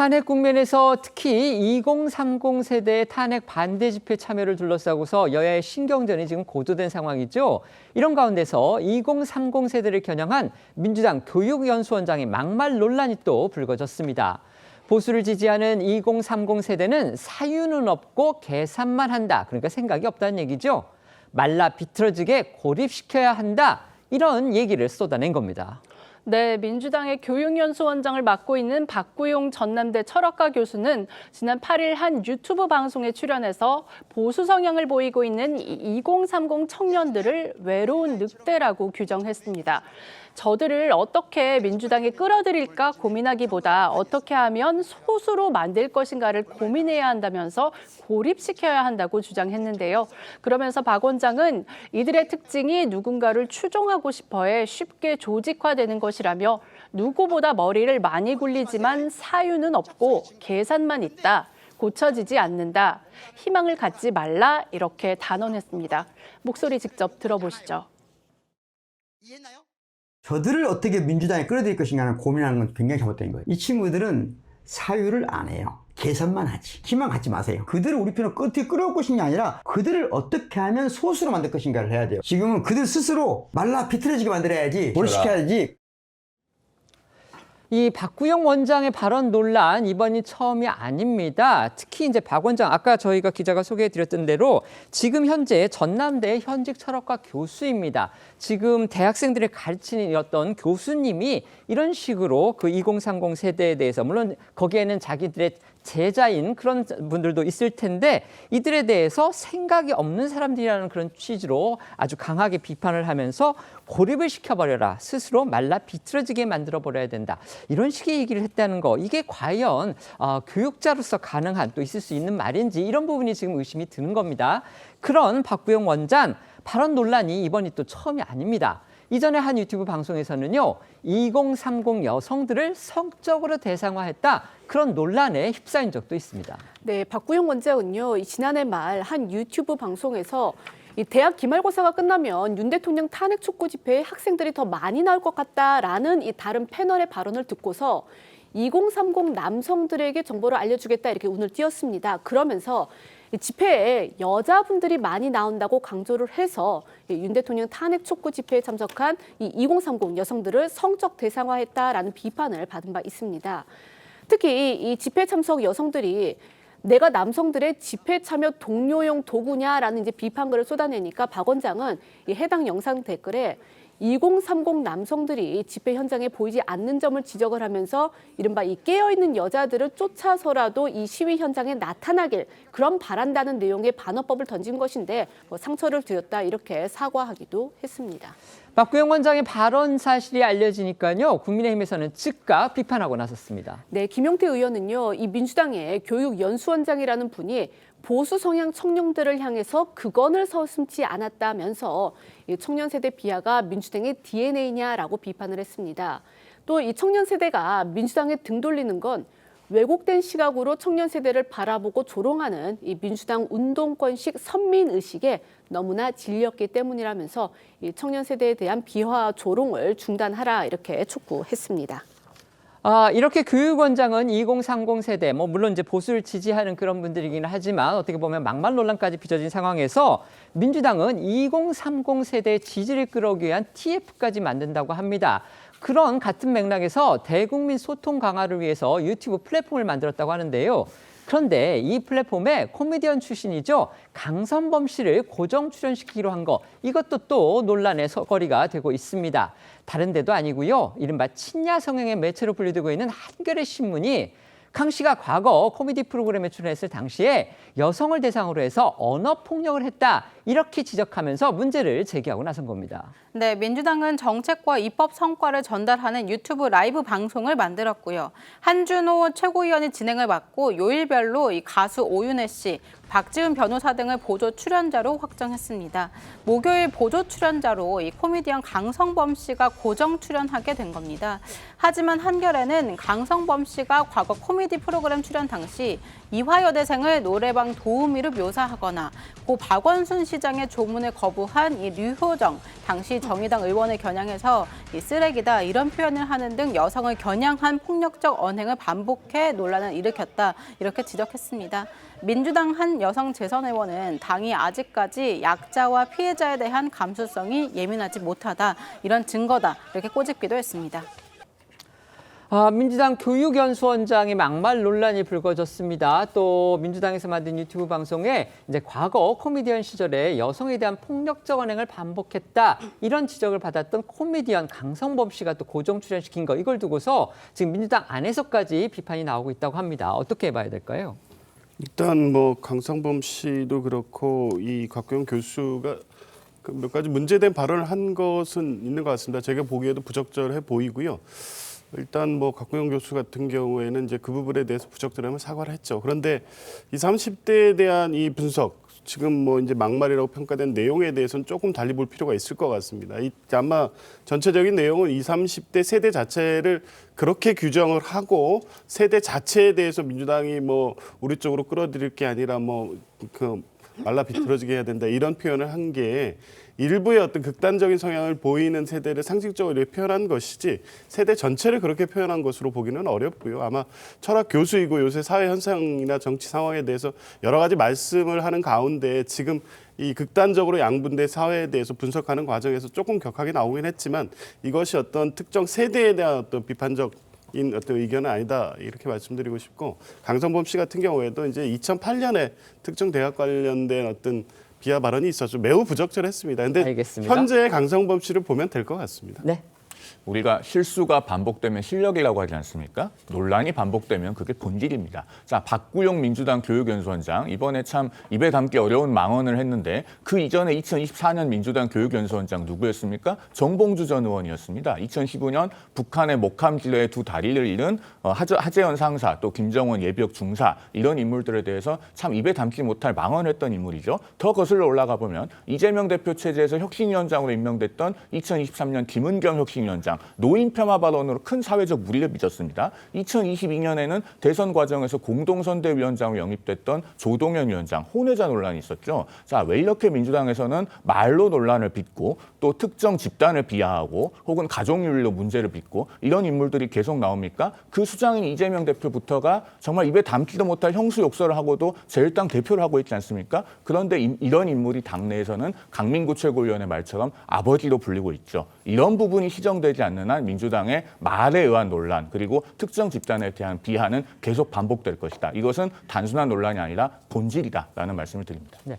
탄핵 국면에서 특히 2030 세대의 탄핵 반대 집회 참여를 둘러싸고서 여야의 신경전이 지금 고조된 상황이죠. 이런 가운데서 2030 세대를 겨냥한 민주당 교육연수원장의 막말 논란이 또 불거졌습니다. 보수를 지지하는 2030 세대는 사유는 없고 계산만 한다. 그러니까 생각이 없다는 얘기죠. 말라 비틀어지게 고립시켜야 한다. 이런 얘기를 쏟아낸 겁니다. 네, 민주당의 교육연수원장을 맡고 있는 박구용 전남대 철학과 교수는 지난 8일 한 유튜브 방송에 출연해서 보수 성향을 보이고 있는 2030 청년들을 외로운 늑대라고 규정했습니다. 저들을 어떻게 민주당에 끌어들일까 고민하기보다 어떻게 하면 소수로 만들 것인가를 고민해야 한다면서 고립시켜야 한다고 주장했는데요. 그러면서 박 원장은 이들의 특징이 누군가를 추종하고 싶어해 쉽게 조직화되는 것이라며 누구보다 머리를 많이 굴리지만 사유는 없고 계산만 있다. 고쳐지지 않는다. 희망을 갖지 말라. 이렇게 단언했습니다. 목소리 직접 들어보시죠. 이해했나요? 저들을 어떻게 민주당에 끌어들일 것인가는 고민하는 건 굉장히 잘못된 거예요. 이 친구들은 사유를 안 해요. 계산만 하지. 희망 갖지 마세요. 그들을 우리 편으로 어떻게 끌어올 것인가 아니라 그들을 어떻게 하면 소수로 만들 것인가를 해야 돼요. 지금은 그들 스스로 말라 비틀어지게 만들어야지. 고립시켜야지. 이 박구용 원장의 발언 논란 이번이 처음이 아닙니다. 특히 이제 박 원장 아까 저희가 기자가 소개해드렸던 대로 지금 현재 전남대 현직 철학과 교수입니다. 지금 대학생들을 가르치는 어떤 교수님이 이런 식으로 그 2030 세대에 대해서 물론 거기에는 자기들의 제자인 그런 분들도 있을 텐데 이들에 대해서 생각이 없는 사람들이라는 그런 취지로 아주 강하게 비판을 하면서 고립을 시켜버려라. 스스로 말라 비틀어지게 만들어버려야 된다. 이런 식의 얘기를 했다는 거. 이게 과연 교육자로서 가능한 또 있을 수 있는 말인지 이런 부분이 지금 의심이 드는 겁니다. 그런 박구용 원장 발언 논란이 이번이 또 처음이 아닙니다. 이전에 한 유튜브 방송에서는요. 2030 여성들을 성적으로 대상화했다. 그런 논란에 휩싸인 적도 있습니다. 네, 박구용 원장은요. 지난해 말 한 유튜브 방송에서 이 대학 기말고사가 끝나면 윤 대통령 탄핵 촉구 집회에 학생들이 더 많이 나올 것 같다라는 이 다른 패널의 발언을 듣고서 2030 남성들에게 정보를 알려주겠다 이렇게 운을 띄웠습니다. 그러면서 집회에 여자분들이 많이 나온다고 강조를 해서 윤 대통령 탄핵 촉구 집회에 참석한 이 2030 여성들을 성적 대상화했다라는 비판을 받은 바 있습니다. 특히 이 집회 참석 여성들이 내가 남성들의 집회 참여 독려용 도구냐라는 이제 비판글을 쏟아내니까 박 원장은 이 해당 영상 댓글에 2030 남성들이 집회 현장에 보이지 않는 점을 지적을 하면서 이른바 이 깨어있는 여자들을 쫓아서라도 이 시위 현장에 나타나길 그런 바란다는 내용의 반어법을 던진 것인데 상처를 드렸다 이렇게 사과하기도 했습니다. 박구용 원장의 발언 사실이 알려지니까요. 국민의힘에서는 즉각 비판하고 나섰습니다. 네, 김용태 의원은요. 이 민주당의 교육연수원장이라는 분이 보수 성향 청년들을 향해서 그건을 서슴지 않았다면서 이 청년 세대 비하가 민주당의 DNA냐라고 비판을 했습니다. 또 이 청년 세대가 민주당에 등 돌리는 건 왜곡된 시각으로 청년 세대를 바라보고 조롱하는 이 민주당 운동권식 선민의식에 너무나 질렸기 때문이라면서 이 청년 세대에 대한 비하 조롱을 중단하라 이렇게 촉구했습니다. 이렇게 교육원장은 2030 세대, 물론 이제 보수를 지지하는 그런 분들이긴 하지만 어떻게 보면 막말 논란까지 빚어진 상황에서 민주당은 2030 세대의 지지를 끌어오기 위한 TF까지 만든다고 합니다. 그런 같은 맥락에서 대국민 소통 강화를 위해서 유튜브 플랫폼을 만들었다고 하는데요. 그런데 이 플랫폼에 코미디언 출신이죠. 강선범 씨를 고정 출연시키기로 한 거 이것도 또 논란의 거리가 되고 있습니다. 다른 데도 아니고요. 이른바 친야 성향의 매체로 분류되고 있는 한겨레 신문이 강 씨가 과거 코미디 프로그램에 출연했을 당시에 여성을 대상으로 해서 언어 폭력을 했다. 이렇게 지적하면서 문제를 제기하고 나선 겁니다. 네, 민주당은 정책과 입법 성과를 전달하는 유튜브 라이브 방송을 만들었고요. 한준호 최고위원이 진행을 맡고 요일별로 이 가수 오윤혜 씨, 박지훈 변호사 등을 보조 출연자로 확정했습니다. 목요일 보조 출연자로 이 코미디언 강성범 씨가 고정 출연하게 된 겁니다. 하지만 한겨레는 강성범 씨가 과거 코미디 프로그램 출연 당시 이화여대생을 노래방 도우미로 묘사하거나 고 박원순 시장의 조문을 거부한 이 류효정 당시 정의당 의원을 겨냥해서 이 쓰레기다 이런 표현을 하는 등 여성을 겨냥한 폭력적 언행을 반복해 논란을 일으켰다 이렇게 지적했습니다. 민주당 한 여성 재선 의원은 당이 아직까지 약자와 피해자에 대한 감수성이 예민하지 못하다 이런 증거다 이렇게 꼬집기도 했습니다. 민주당 교육연수원장의 막말 논란이 불거졌습니다. 또 민주당에서 만든 유튜브 방송에 이제 과거 코미디언 시절에 여성에 대한 폭력적 언행을 반복했다 이런 지적을 받았던 코미디언 강성범 씨가 또 고정 출연시킨 거 이걸 두고서 지금 민주당 안에서까지 비판이 나오고 있다고 합니다. 어떻게 봐야 될까요? 일단 뭐 강성범 씨도 그렇고 이 곽구영 교수가 그 몇 가지 문제된 발언을 한 것은 있는 것 같습니다. 제가 보기에도 부적절해 보이고요. 일단 뭐 곽구영 교수 같은 경우에는 이제 그 부분에 대해서 부적절하면 사과를 했죠. 그런데 이 30대에 대한 이 분석, 지금 뭐 이제 막말이라고 평가된 내용에 대해서는 조금 달리 볼 필요가 있을 것 같습니다. 아마 전체적인 내용은 20, 30대 세대 자체를 그렇게 규정을 하고 세대 자체에 대해서 민주당이 뭐 우리 쪽으로 끌어들일 게 아니라 뭐 그 말라 비틀어지게 해야 된다 이런 표현을 한 게 일부의 어떤 극단적인 성향을 보이는 세대를 상징적으로 이렇게 표현한 것이지 세대 전체를 그렇게 표현한 것으로 보기는 어렵고요. 아마 철학 교수이고 요새 사회 현상이나 정치 상황에 대해서 여러 가지 말씀을 하는 가운데 지금 이 극단적으로 양분된 사회에 대해서 분석하는 과정에서 조금 격하게 나오긴 했지만 이것이 어떤 특정 세대에 대한 어떤 비판적 인 어떤 의견은 아니다 이렇게 말씀드리고 싶고 강성범 씨 같은 경우에도 이제 2008년에 특정 대학 관련된 어떤 비하 발언이 있었죠. 매우 부적절했습니다. 그런데 알겠습니다. 현재의 강성범 씨를 보면 될 것 같습니다. 네. 우리가 실수가 반복되면 실력이라고 하지 않습니까? 논란이 반복되면 그게 본질입니다. 자, 박구용 민주당 교육연수원장 이번에 참 입에 담기 어려운 망언을 했는데 그 이전에 2024년 민주당 교육연수원장 누구였습니까? 정봉주 전 의원이었습니다. 2015년 북한의 목함지대에 두 다리를 잃은 하재헌 상사 또 김정은 예비역 중사 이런 인물들에 대해서 참 입에 담지 못할 망언을 했던 인물이죠. 더 거슬러 올라가 보면 이재명 대표 체제에서 혁신위원장으로 임명됐던 2023년 김은경 혁신위원장 노인 폄하 발언으로 큰 사회적 물의를 빚었습니다. 2022년에는 대선 과정에서 공동선대위원장으로 영입됐던 조동현 위원장 혼외자 논란이 있었죠. 자, 왜 이렇게 민주당에서는 말로 논란을 빚고 또 특정 집단을 비하하고 혹은 가족윤리로 문제를 빚고 이런 인물들이 계속 나옵니까? 그 수장인 이재명 대표부터가 정말 입에 담지도 못할 형수 욕설을 하고도 제1당 대표를 하고 있지 않습니까? 그런데 이런 인물이 당내에서는 강민구 최고위원의 말처럼 아버지로 불리고 있죠. 이런 부분이 시정되지 않는 한 민주당의 말에 의한 논란 그리고 특정 집단에 대한 비하는 계속 반복될 것이다. 이것은 단순한 논란이 아니라 본질이다라는 말씀을 드립니다. 네.